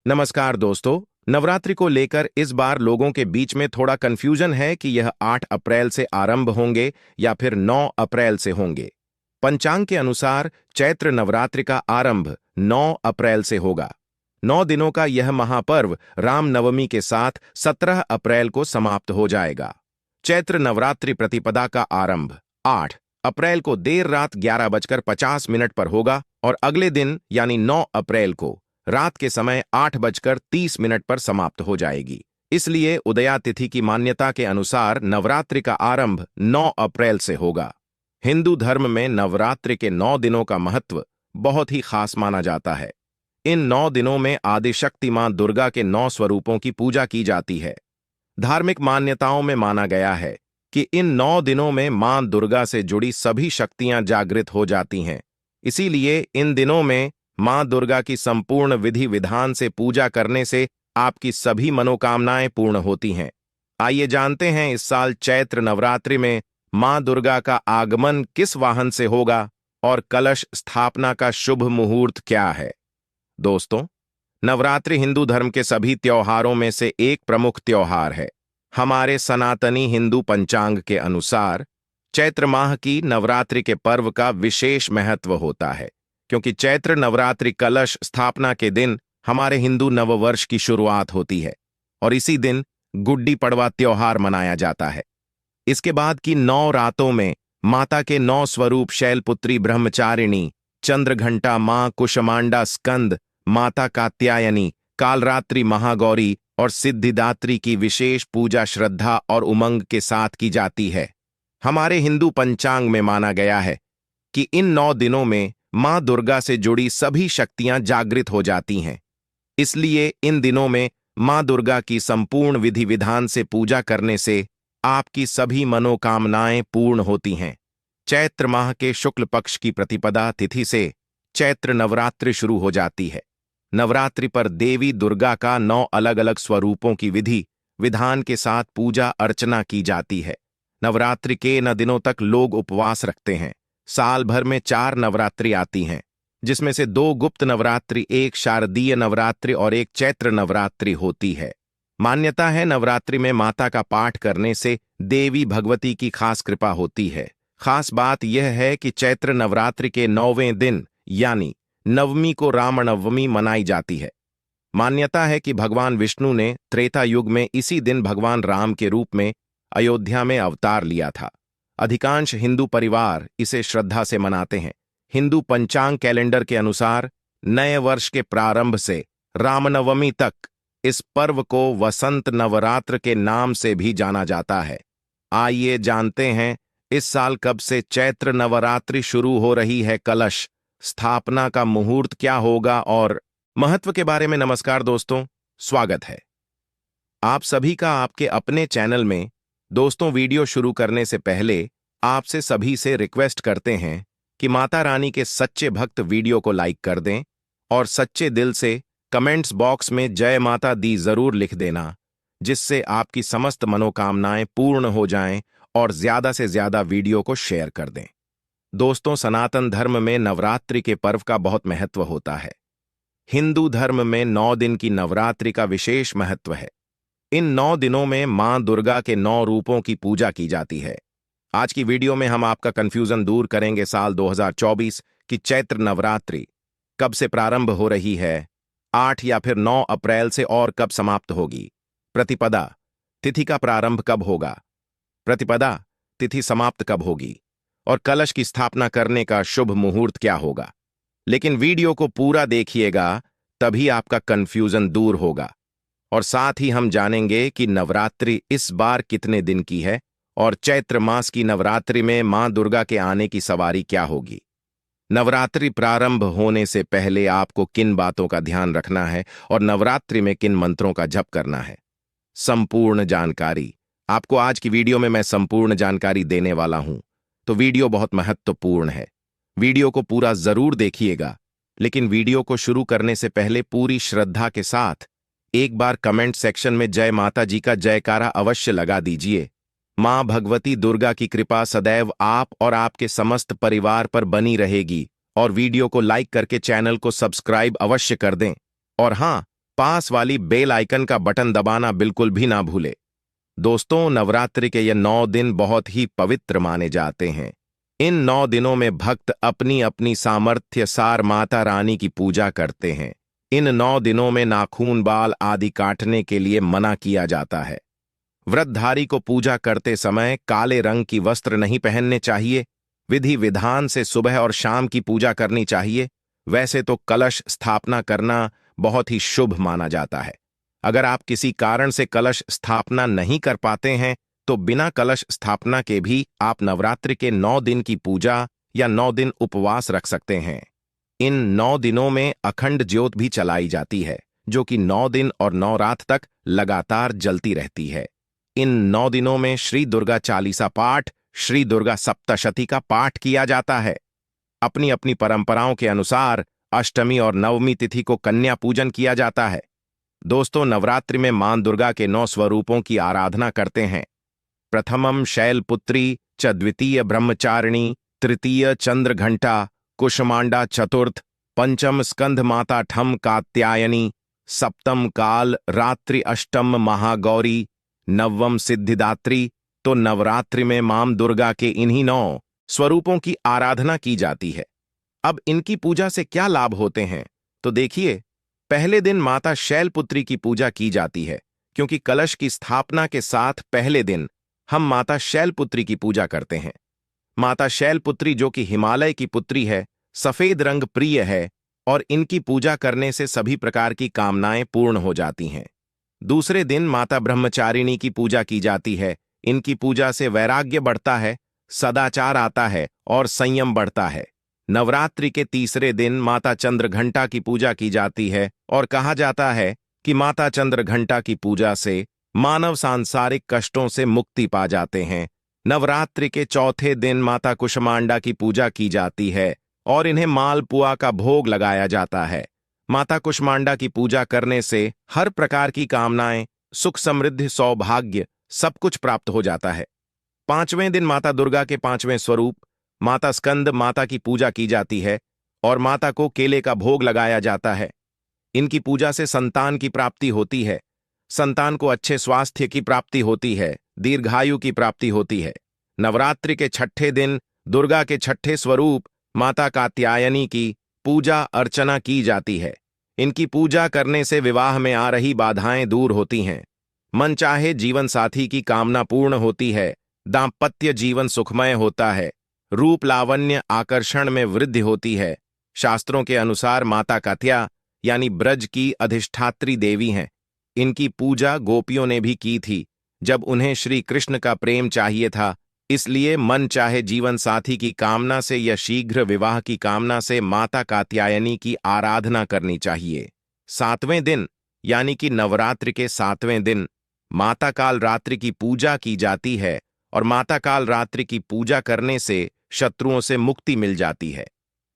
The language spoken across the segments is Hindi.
नमस्कार दोस्तों। नवरात्रि को लेकर इस बार लोगों के बीच में थोड़ा कंफ्यूजन है कि यह 8 अप्रैल से आरंभ होंगे या फिर 9 अप्रैल से होंगे। पंचांग के अनुसार चैत्र नवरात्रि का आरंभ 9 अप्रैल से होगा। 9 दिनों का यह महापर्व रामनवमी के साथ 17 अप्रैल को समाप्त हो जाएगा। चैत्र नवरात्रि प्रतिपदा का आरंभ 8 अप्रैल को देर रात 11:50 पर होगा और अगले दिन यानी 9 अप्रैल को रात के समय 8:30 पर समाप्त हो जाएगी। इसलिए उदया तिथि की मान्यता के अनुसार नवरात्रि का आरंभ 9 अप्रैल से होगा। हिंदू धर्म में नवरात्रि के 9 दिनों का महत्व बहुत ही खास माना जाता है। इन 9 दिनों में आदिशक्ति मां दुर्गा के 9 स्वरूपों की पूजा की जाती है। धार्मिक मान्यताओं में माना गया है कि इन 9 दिनों में मां दुर्गा से जुड़ी सभी शक्तियां जागृत हो जाती हैं। इसीलिए इन दिनों में मां दुर्गा की संपूर्ण विधि विधान से पूजा करने से आपकी सभी मनोकामनाएं पूर्ण होती हैं। आइए जानते हैं इस साल चैत्र नवरात्रि में मां दुर्गा का आगमन किस वाहन से होगा और कलश स्थापना का शुभ मुहूर्त क्या है। दोस्तों, नवरात्रि हिंदू धर्म के सभी त्योहारों में से एक प्रमुख त्योहार है। हमारे सनातनी हिंदू पंचांग के अनुसार चैत्र माह की नवरात्रि के पर्व का विशेष महत्व होता है, क्योंकि चैत्र नवरात्रि कलश स्थापना के दिन हमारे हिंदू नववर्ष की शुरुआत होती है और इसी दिन गुड्डी पड़वा त्योहार मनाया जाता है। इसके बाद की 9 रातों में माता के 9 स्वरूप शैलपुत्री ब्रह्मचारिणी, चंद्रघंटा मां कुष्मांडा स्कंद, माता कात्यायनी, कालरात्रि महागौरी और सिद्धिदात्री की विशेष पूजा श्रद्धा और उमंग के साथ की जाती है। हमारे हिंदू पंचांग में माना गया है कि इन 9 दिनों में मां दुर्गा से जुड़ी सभी शक्तियां जागृत हो जाती हैं। इसलिए इन दिनों में मां दुर्गा की संपूर्ण विधि विधान से पूजा करने से आपकी सभी मनोकामनाएं पूर्ण होती हैं। चैत्र माह के शुक्ल पक्ष की प्रतिपदा तिथि से चैत्र नवरात्रि शुरू हो जाती है। नवरात्रि पर देवी दुर्गा का 9 अलग अलग स्वरूपों की विधि विधान के साथ पूजा अर्चना की जाती है। नवरात्रि के 9 दिनों तक लोग उपवास रखते हैं। साल भर में 4 नवरात्रि आती हैं, जिसमें से 2 गुप्त नवरात्रि, एक शारदीय नवरात्रि और एक चैत्र नवरात्रि होती है। मान्यता है नवरात्रि में माता का पाठ करने से देवी भगवती की खास कृपा होती है। खास बात यह है कि चैत्र नवरात्रि के 9वें दिन यानी नवमी को रामनवमी मनाई जाती है। मान्यता है कि भगवान विष्णु ने त्रेता युग में इसी दिन भगवान राम के रूप में अयोध्या में अवतार लिया था। अधिकांश हिंदू परिवार इसे श्रद्धा से मनाते हैं। हिंदू पंचांग कैलेंडर के अनुसार नए वर्ष के प्रारंभ से रामनवमी तक इस पर्व को वसंत नवरात्र के नाम से भी जाना जाता है। आइए जानते हैं इस साल कब से चैत्र नवरात्रि शुरू हो रही है, कलश स्थापना का मुहूर्त क्या होगा और महत्व के बारे में। नमस्कार दोस्तों, स्वागत है आप सभी का आपके अपने चैनल में। दोस्तों, वीडियो शुरू करने से पहले आपसे सभी से रिक्वेस्ट करते हैं कि माता रानी के सच्चे भक्त वीडियो को लाइक कर दें और सच्चे दिल से कमेंट्स बॉक्स में जय माता दी जरूर लिख देना, जिससे आपकी समस्त मनोकामनाएं पूर्ण हो जाएं, और ज्यादा से ज्यादा वीडियो को शेयर कर दें। दोस्तों, सनातन धर्म में नवरात्रि के पर्व का बहुत महत्व होता है। हिंदू धर्म में 9 दिन की नवरात्रि का विशेष महत्व है। इन 9 दिनों में मां दुर्गा के 9 रूपों की पूजा की जाती है। आज की वीडियो में हम आपका कंफ्यूजन दूर करेंगे। साल 2024 की चैत्र नवरात्रि कब से प्रारंभ हो रही है, 8 या फिर 9 अप्रैल से, और कब समाप्त होगी। प्रतिपदा तिथि का प्रारंभ कब होगा, प्रतिपदा तिथि समाप्त कब होगी, और कलश की स्थापना करने का शुभ मुहूर्त क्या होगा। लेकिन वीडियो को पूरा देखिएगा, तभी आपका कंफ्यूजन दूर होगा। और साथ ही हम जानेंगे कि नवरात्रि इस बार कितने दिन की है और चैत्र मास की नवरात्रि में मां दुर्गा के आने की सवारी क्या होगी। नवरात्रि प्रारंभ होने से पहले आपको किन बातों का ध्यान रखना है और नवरात्रि में किन मंत्रों का जप करना है। संपूर्ण जानकारी आपको आज की वीडियो में मैं संपूर्ण जानकारी देने वाला हूं, तो वीडियो बहुत महत्वपूर्ण है। वीडियो को पूरा जरूर देखिएगा, लेकिन वीडियो को शुरू करने से पहले पूरी श्रद्धा के साथ एक बार कमेंट सेक्शन में जय माता जी का जयकारा अवश्य लगा दीजिए। मां भगवती दुर्गा की कृपा सदैव आप और आपके समस्त परिवार पर बनी रहेगी। और वीडियो को लाइक करके चैनल को सब्सक्राइब अवश्य कर दें। और हां, पास वाली बेल आइकन का बटन दबाना बिल्कुल भी ना भूले। दोस्तों, नवरात्रि के ये 9 दिन बहुत ही पवित्र माने जाते हैं। इन 9 दिनों में भक्त अपनी अपनी सामर्थ्य सार माता रानी की पूजा करते हैं। इन 9 दिनों में नाखून, बाल आदि काटने के लिए मना किया जाता है। व्रतधारी को पूजा करते समय काले रंग की वस्त्र नहीं पहनने चाहिए। विधि विधान से सुबह और शाम की पूजा करनी चाहिए। वैसे तो कलश स्थापना करना बहुत ही शुभ माना जाता है। अगर आप किसी कारण से कलश स्थापना नहीं कर पाते हैं तो बिना कलश स्थापना के भी आप नवरात्रि के 9 दिन की पूजा या 9 दिन उपवास रख सकते हैं। इन 9 दिनों में अखंड ज्योत भी चलाई जाती है, जो कि 9 दिन और 9 रात तक लगातार जलती रहती है। इन 9 दिनों में श्री दुर्गा चालीसा पाठ, श्री दुर्गा सप्तशती का पाठ किया जाता है। अपनी अपनी परंपराओं के अनुसार अष्टमी और नवमी तिथि को कन्या पूजन किया जाता है। दोस्तों, नवरात्रि में मां दुर्गा के 9 स्वरूपों की आराधना करते हैं। प्रथमम शैलपुत्री च, द्वितीय ब्रह्मचारिणी, तृतीय चंद्रघंटा कुष्मांडा, चतुर्थ पंचम स्कंध माता ठम कात्यायनी, सप्तम काल रात्रि, अष्टम महागौरी, नवम सिद्धिदात्री। तो नवरात्रि में मां दुर्गा के इन्हीं 9 स्वरूपों की आराधना की जाती है। अब इनकी पूजा से क्या लाभ होते हैं तो देखिए, पहले दिन माता शैलपुत्री की पूजा की जाती है, क्योंकि कलश की स्थापना के साथ पहले दिन हम माता शैलपुत्री की पूजा करते हैं। माता शैलपुत्री, जो कि हिमालय की पुत्री है, सफेद रंग प्रिय है और इनकी पूजा करने से सभी प्रकार की कामनाएं पूर्ण हो जाती हैं। दूसरे दिन माता ब्रह्मचारिणी की पूजा की जाती है। इनकी पूजा से वैराग्य बढ़ता है, सदाचार आता है और संयम बढ़ता है। नवरात्रि के तीसरे दिन माता चंद्रघंटा की पूजा की जाती है और कहा जाता है कि माता चंद्रघंटा की पूजा से मानव सांसारिक कष्टों से मुक्ति पा जाते हैं। नवरात्रि के चौथे दिन माता कुष्मांडा की पूजा की जाती है और इन्हें मालपुआ का भोग लगाया जाता है। माता कुष्मांडा की पूजा करने से हर प्रकार की कामनाएं, सुख, समृद्धि, सौभाग्य सब कुछ प्राप्त हो जाता है। पांचवें दिन माता दुर्गा के 5वें स्वरूप माता स्कंद माता की पूजा की जाती है और माता को केले का भोग लगाया जाता है। इनकी पूजा से संतान की प्राप्ति होती है। संतान को अच्छे स्वास्थ्य की प्राप्ति होती है, दीर्घायु की प्राप्ति होती है। नवरात्रि के 6ठे दिन दुर्गा के 6ठे स्वरूप माता कात्यायनी की पूजा अर्चना की जाती है। इनकी पूजा करने से विवाह में आ रही बाधाएं दूर होती हैं। मनचाहे जीवन साथी की कामना पूर्ण होती है। दाम्पत्य जीवन सुखमय होता है। रूप, लावण्य, आकर्षण में वृद्धि होती है। शास्त्रों के अनुसार माता कात्या यानी ब्रज की अधिष्ठात्री देवी हैं। इनकी पूजा गोपियों ने भी की थी जब उन्हें श्री कृष्ण का प्रेम चाहिए था। इसलिए मन चाहे जीवन साथी की कामना से या शीघ्र विवाह की कामना से माता कात्यायनी की आराधना करनी चाहिए। 7वें दिन यानी कि नवरात्रि के 7वें दिन माता काल रात्रि की पूजा की जाती है और माता काल रात्रि की पूजा करने से शत्रुओं से मुक्ति मिल जाती है।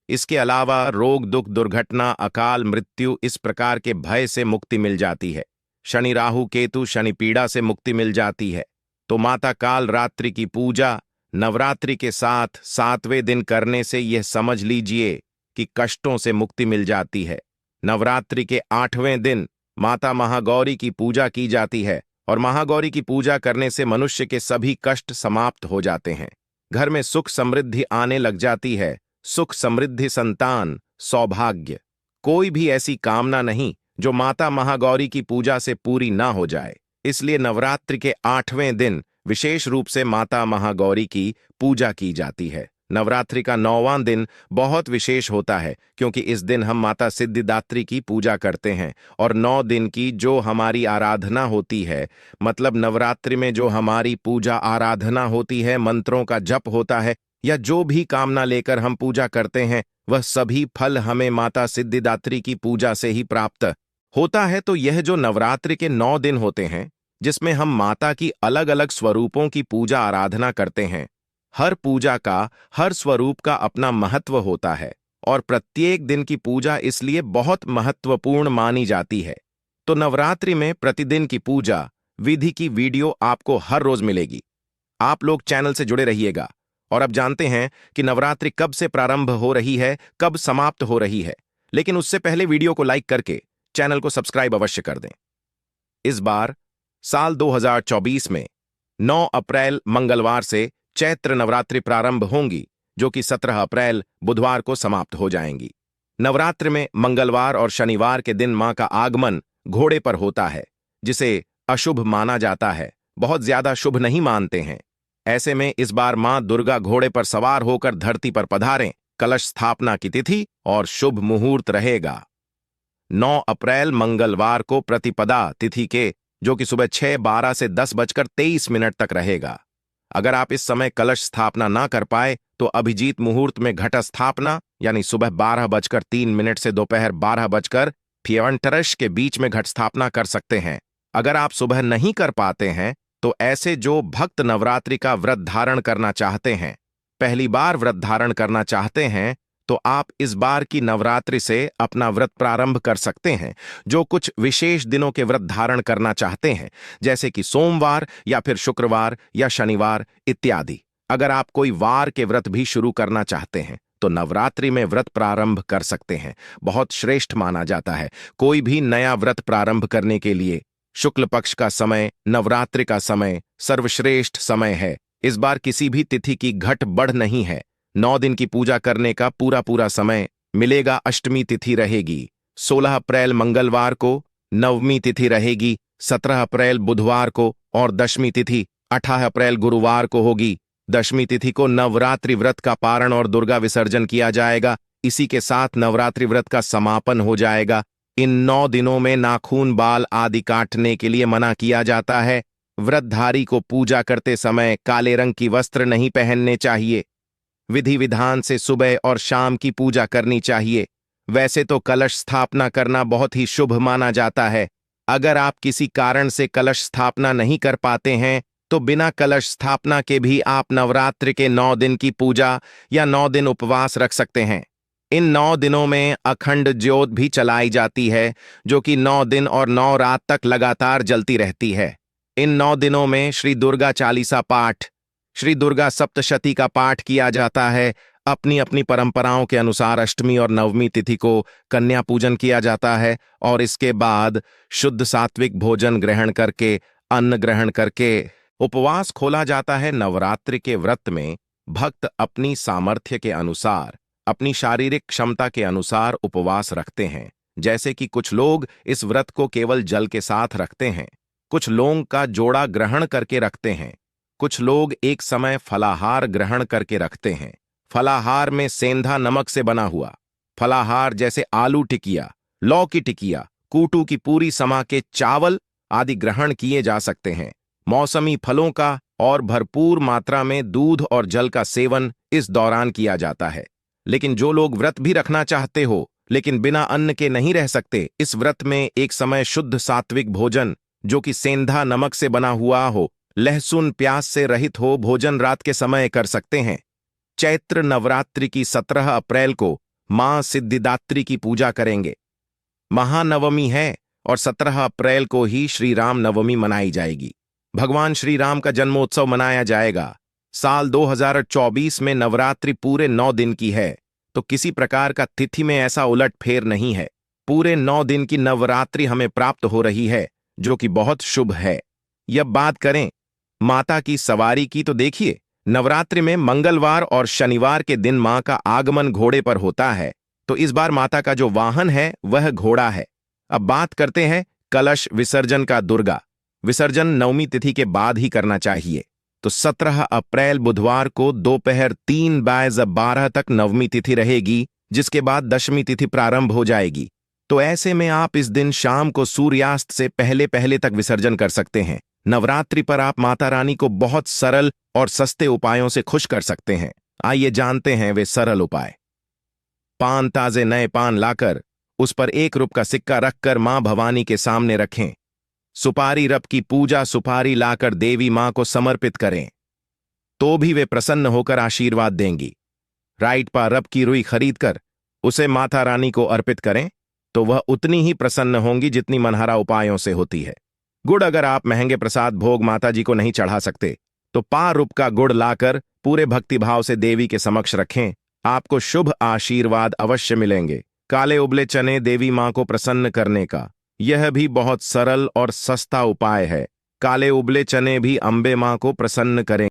इसके अलावा रोग, दुख, दुर्घटना, अकाल मृत्यु इस प्रकार के भय से मुक्ति मिल जाती है। शनि, राहु, केतु, शनि पीड़ा से मुक्ति मिल जाती है। तो माता काल रात्रि की पूजा नवरात्रि के साथ 7वें दिन करने से यह समझ लीजिए कि कष्टों से मुक्ति मिल जाती है। नवरात्रि के 8वें दिन माता महागौरी की पूजा की जाती है और महागौरी की पूजा करने से मनुष्य के सभी कष्ट समाप्त हो जाते हैं। घर में सुख समृद्धि आने लग जाती है। सुख, समृद्धि, संतान, सौभाग्य, कोई भी ऐसी कामना नहीं जो माता महागौरी की पूजा से पूरी ना हो जाए। इसलिए नवरात्रि के 8वें दिन विशेष रूप से माता महागौरी की पूजा की जाती है। नवरात्रि का 9वां दिन बहुत विशेष होता है, क्योंकि इस दिन हम माता सिद्धिदात्री की पूजा करते हैं और 9 दिन की जो हमारी आराधना होती है, मतलब नवरात्रि में जो हमारी पूजा आराधना होती है, मंत्रों का जप होता है या जो भी कामना लेकर हम पूजा करते हैं, वह सभी फल हमें माता सिद्धिदात्री की पूजा से ही प्राप्त होता है। तो यह जो नवरात्रि के 9 दिन होते हैं, जिसमें हम माता की अलग अलग स्वरूपों की पूजा आराधना करते हैं, हर पूजा का, हर स्वरूप का अपना महत्व होता है और प्रत्येक दिन की पूजा इसलिए बहुत महत्वपूर्ण मानी जाती है। तो नवरात्रि में प्रतिदिन की पूजा विधि की वीडियो आपको हर रोज मिलेगी। आप लोग चैनल से जुड़े रहिएगा। और अब जानते हैं कि नवरात्रि कब से प्रारंभ हो रही है, कब समाप्त हो रही है। लेकिन उससे पहले वीडियो को लाइक करके चैनल को सब्सक्राइब अवश्य कर दें। इस बार साल 2024 में 9 अप्रैल मंगलवार से चैत्र नवरात्रि प्रारंभ होंगी, जो कि 17 अप्रैल बुधवार को समाप्त हो जाएंगी। नवरात्र में मंगलवार और शनिवार के दिन मां का आगमन घोड़े पर होता है, जिसे अशुभ माना जाता है, बहुत ज्यादा शुभ नहीं मानते हैं। ऐसे में इस बार मां दुर्गा घोड़े पर सवार होकर धरती पर पधारें। कलश स्थापना की तिथि और शुभ मुहूर्त रहेगा 9 अप्रैल मंगलवार को प्रतिपदा तिथि के, जो कि सुबह 6:12 से 10:23 तक रहेगा। अगर आप इस समय कलश स्थापना ना कर पाए तो अभिजीत मुहूर्त में घट स्थापना यानी सुबह 12:03 से दोपहर 12:55 के बीच में घट स्थापना कर सकते हैं। अगर आप सुबह नहीं कर पाते हैं तो ऐसे जो भक्त नवरात्रि का व्रत धारण करना चाहते हैं, पहली बार व्रत धारण करना चाहते हैं, तो आप इस बार की नवरात्रि से अपना व्रत प्रारंभ कर सकते हैं। जो कुछ विशेष दिनों के व्रत धारण करना चाहते हैं, जैसे कि सोमवार या फिर शुक्रवार या शनिवार इत्यादि। अगर आप कोई वार के व्रत भी शुरू करना चाहते हैं तो नवरात्रि में व्रत प्रारंभ कर सकते हैं, बहुत श्रेष्ठ माना जाता है। कोई भी नया व्रत प्रारंभ करने के लिए शुक्ल पक्ष का समय, नवरात्रि का समय सर्वश्रेष्ठ समय है। इस बार किसी भी तिथि की घट बढ़ नहीं है। 9 दिन की पूजा करने का पूरा समय मिलेगा। अष्टमी तिथि रहेगी 16 अप्रैल मंगलवार को, नवमी तिथि रहेगी 17 अप्रैल बुधवार को और दशमी तिथि 18 अप्रैल गुरुवार को होगी। दशमी तिथि को नवरात्रि व्रत का पारण और दुर्गा विसर्जन किया जाएगा। इसी के साथ नवरात्रि व्रत का समापन हो जाएगा। इन 9 दिनों में नाखून, बाल आदि काटने के लिए मना किया जाता है। व्रतधारी को पूजा करते समय काले रंग की वस्त्र नहीं पहनने चाहिए। विधि विधान से सुबह और शाम की पूजा करनी चाहिए। वैसे तो कलश स्थापना करना बहुत ही शुभ माना जाता है। अगर आप किसी कारण से कलश स्थापना नहीं कर पाते हैं तो बिना कलश स्थापना के भी आप नवरात्रि के 9 दिन की पूजा या 9 दिन उपवास रख सकते हैं। इन 9 दिनों में अखंड ज्योत भी चलाई जाती है, जो कि 9 दिन और 9 रात तक लगातार जलती रहती है। इन 9 दिनों में श्री दुर्गा चालीसा पाठ, श्री दुर्गा सप्तशती का पाठ किया जाता है। अपनी अपनी परंपराओं के अनुसार अष्टमी और नवमी तिथि को कन्या पूजन किया जाता है और इसके बाद शुद्ध सात्विक भोजन ग्रहण करके, अन्न ग्रहण करके उपवास खोला जाता है। नवरात्रि के व्रत में भक्त अपनी सामर्थ्य के अनुसार, अपनी शारीरिक क्षमता के अनुसार उपवास रखते हैं। जैसे कि कुछ लोग इस व्रत को केवल जल के साथ रखते हैं, कुछ लौंग का जोड़ा ग्रहण करके रखते हैं, कुछ लोग एक समय फलाहार ग्रहण करके रखते हैं। फलाहार में सेंधा नमक से बना हुआ फलाहार जैसे आलू टिकिया, लौकी टिकिया, कूटू की पूरी समा के चावल आदि ग्रहण किए जा सकते हैं। मौसमी फलों का और भरपूर मात्रा में दूध और जल का सेवन इस दौरान किया जाता है। लेकिन जो लोग व्रत भी रखना चाहते हो लेकिन बिना अन्न के नहीं रह सकते, इस व्रत में एक समय शुद्ध सात्विक भोजन, जो कि सेंधा नमक से बना हुआ हो, लहसुन प्याज से रहित हो, भोजन रात के समय कर सकते हैं। चैत्र नवरात्रि की 17 अप्रैल को मां सिद्धिदात्री की पूजा करेंगे। महानवमी है और 17 अप्रैल को ही श्री राम नवमी मनाई जाएगी। भगवान श्री राम का जन्मोत्सव मनाया जाएगा। साल 2024 में नवरात्रि पूरे 9 दिन की है, तो किसी प्रकार का तिथि में ऐसा उलट फेर नहीं है। पूरे 9 दिन की नवरात्रि हमें प्राप्त हो रही है, जो कि बहुत शुभ है। यह बात करें माता की सवारी की तो देखिए, नवरात्रि में मंगलवार और शनिवार के दिन मां का आगमन घोड़े पर होता है, तो इस बार माता का जो वाहन है वह घोड़ा है। अब बात करते हैं कलश विसर्जन का। दुर्गा विसर्जन नवमी तिथि के बाद ही करना चाहिए, तो 17 अप्रैल बुधवार को दोपहर 3:12 तक नवमी तिथि रहेगी, जिसके बाद दशमी तिथि प्रारंभ हो जाएगी। तो ऐसे में आप इस दिन शाम को सूर्यास्त से पहले पहले तक विसर्जन कर सकते हैं। नवरात्रि पर आप माता रानी को बहुत सरल और सस्ते उपायों से खुश कर सकते हैं। आइए जानते हैं वे सरल उपाय। पान, ताजे नए पान लाकर उस पर 1 रुपये का सिक्का रखकर मां भवानी के सामने रखें। सुपारी रब की पूजा सुपारी लाकर देवी मां को समर्पित करें, तो भी वे प्रसन्न होकर आशीर्वाद देंगी। राइट पा रब की रुई खरीदकर उसे माता रानी को अर्पित करें, तो वह उतनी ही प्रसन्न होंगी जितनी मनहरा उपायों से होती है। गुड़, अगर आप महंगे प्रसाद भोग माता जी को नहीं चढ़ा सकते तो ₹5 का गुड़ लाकर पूरे भक्तिभाव से देवी के समक्ष रखें। आपको शुभ आशीर्वाद अवश्य मिलेंगे। काले उबले चने देवी मां को प्रसन्न करने का यह भी बहुत सरल और सस्ता उपाय है। काले उबले चने भी अंबे मां को प्रसन्न करें।